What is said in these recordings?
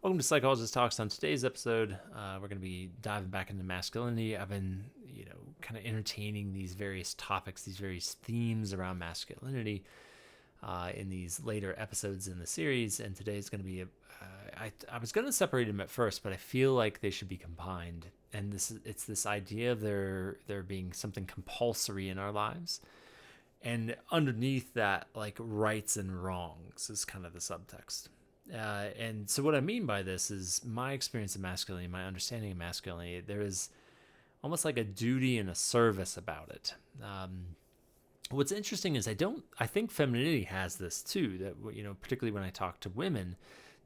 Welcome to Psychologist Talks. On today's episode, we're going to be diving back into masculinity. I've been, kind of entertaining these various topics, these various themes around masculinity in these later episodes in the series. And today is going to be I was going to separate them at first, but I feel like they should be combined. And it's this idea of there being something compulsory in our lives, and underneath that, like rights and wrongs is kind of the subtext. And so what I mean by this is my experience of masculinity, my understanding of masculinity. There is almost like a duty and a service about it. What's interesting is I think femininity has this too, that, particularly when I talk to women,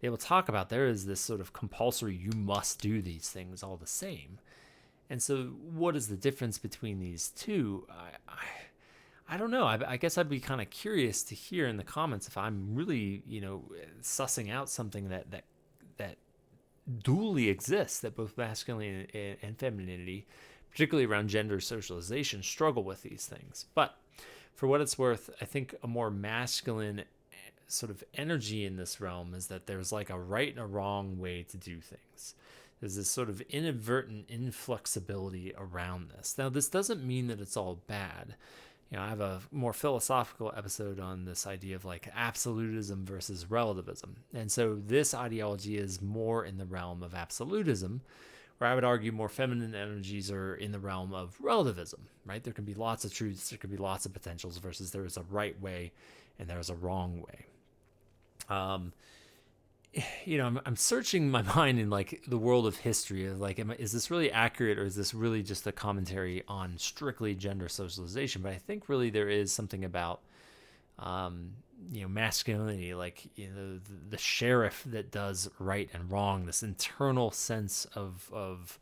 they will talk about there is this sort of compulsory, you must do these things all the same. And so what is the difference between these two? I don't know. I guess I'd be kind of curious to hear in the comments if I'm really, sussing out something that dually exists, that both masculinity and femininity, particularly around gender socialization, struggle with these things. But for what it's worth, I think a more masculine sort of energy in this realm is that there's like a right and a wrong way to do things. There's this sort of inadvertent inflexibility around this. Now, this doesn't mean that it's all bad. I have a more philosophical episode on this idea of like absolutism versus relativism. And so this ideology is more in the realm of absolutism, where I would argue more feminine energies are in the realm of relativism, right? There can be lots of truths, there can be lots of potentials versus there is a right way and there is a wrong way. I'm searching my mind in like the world of history of like, is this really accurate, or is this really just a commentary on strictly gender socialization? But I think really there is something about, masculinity, like, the sheriff that does right and wrong, this internal sense of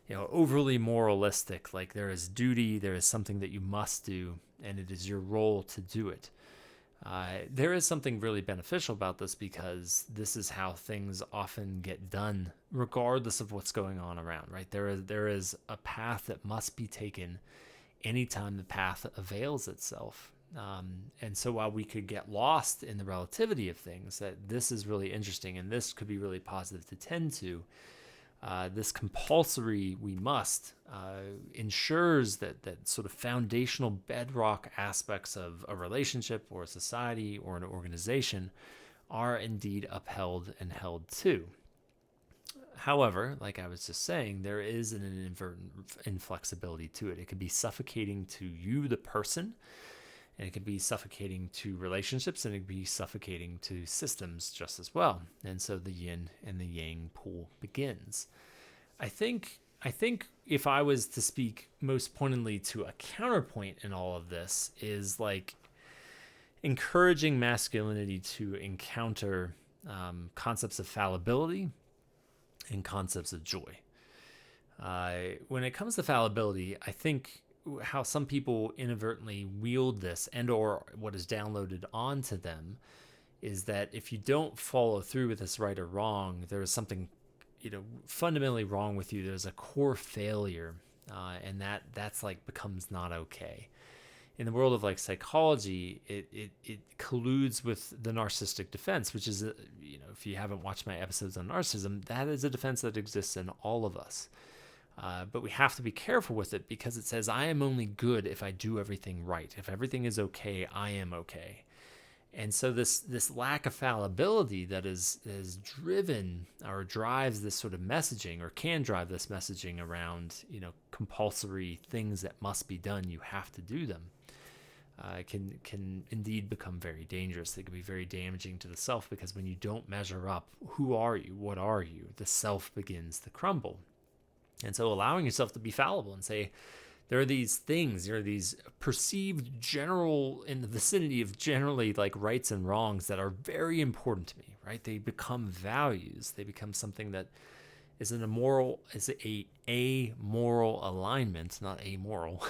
overly moralistic, like there is duty, there is something that you must do, and it is your role to do it. There is something really beneficial about this because this is how things often get done, regardless of what's going on around, right? There is a path that must be taken anytime the path avails itself. And so while we could get lost in the relativity of things, that this is really interesting and this could be really positive to tend to. This compulsory we must ensures that sort of foundational bedrock aspects of a relationship or a society or an organization are indeed upheld and held to. However, like I was just saying, there is an inadvertent inflexibility to it. It can be suffocating to you, the person, and it can be suffocating to relationships, and it can be suffocating to systems just as well. And so the yin and the yang pool begins. I think if I was to speak most pointedly to a counterpoint in all of this, is like encouraging masculinity to encounter concepts of fallibility and concepts of joy. When it comes to fallibility, I think how some people inadvertently wield this and or what is downloaded onto them is that if you don't follow through with this right or wrong, there is something fundamentally wrong with you. There's a core failure, and that's like becomes not okay. In the world of like psychology, it colludes with the narcissistic defense, which is if you haven't watched my episodes on narcissism, that is a defense that exists in all of us. But we have to be careful with it because it says, I am only good if I do everything right. If everything is okay, I am okay. And so this lack of fallibility that is driven or drives this sort of messaging, or can drive this messaging around, compulsory things that must be done, you have to do them, can indeed become very dangerous. They can be very damaging to the self, because when you don't measure up, who are you? What are you? The self begins to crumble. And so allowing yourself to be fallible and say, there are these things, there are these perceived in the vicinity of generally like rights and wrongs that are very important to me, right? They become values. They become something that is a moral alignment, not amoral.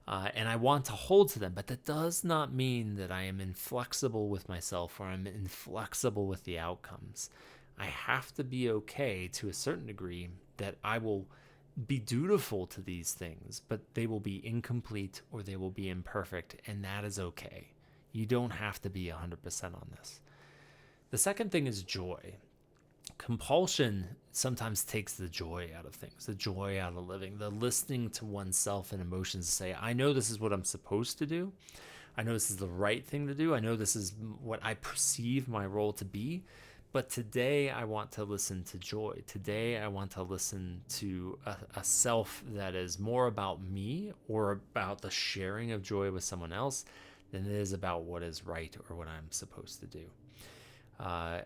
And I want to hold to them, but that does not mean that I am inflexible with myself or I'm inflexible with the outcomes. I have to be okay to a certain degree that I will be dutiful to these things, but they will be incomplete or they will be imperfect, and that is okay. You don't have to be 100% on this. The second thing is joy. Compulsion sometimes takes the joy out of things, the joy out of living, the listening to oneself and emotions to say, I know this is what I'm supposed to do. I know this is the right thing to do. I know this is what I perceive my role to be. But today I want to listen to joy. Today I want to listen to a self that is more about me or about the sharing of joy with someone else than it is about what is right or what I'm supposed to do.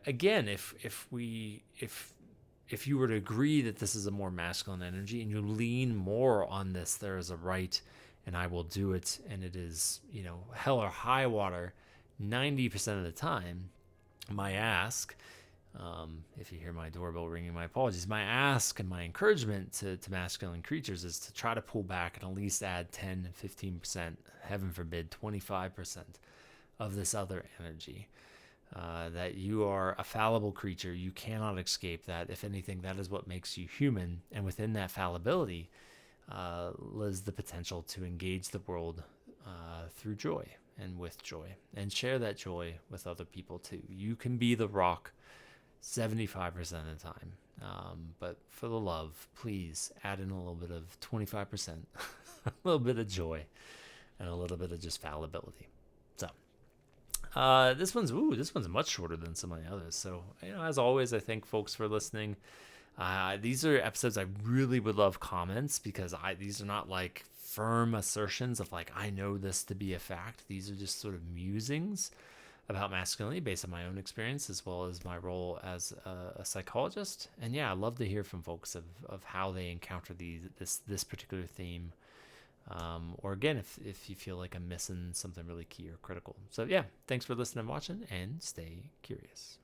Again, if you were to agree that this is a more masculine energy and you lean more on this, there is a right and I will do it, and it is, hell or high water 90% of the time, my ask, if you hear my doorbell ringing, my apologies, my ask and my encouragement to masculine creatures is to try to pull back and at least add 10, 15%, heaven forbid, 25% of this other energy. That you are a fallible creature. You cannot escape that. If anything, that is what makes you human. And within that fallibility lies the potential to engage the world through joy and with joy and share that joy with other people too. You can be the rock 75% of the time. But for the love, please add in a little bit of 25%, a little bit of joy, and a little bit of just fallibility. So this one's much shorter than some of the others. So, as always, I thank folks for listening. These are episodes I really would love comments, because these are not like firm assertions of like, I know this to be a fact. These are just sort of musings about masculinity based on my own experience as well as my role as a psychologist. And yeah, I'd love to hear from folks of how they encounter this particular theme. Or again, if you feel like I'm missing something really key or critical. So yeah, thanks for listening and watching, and stay curious.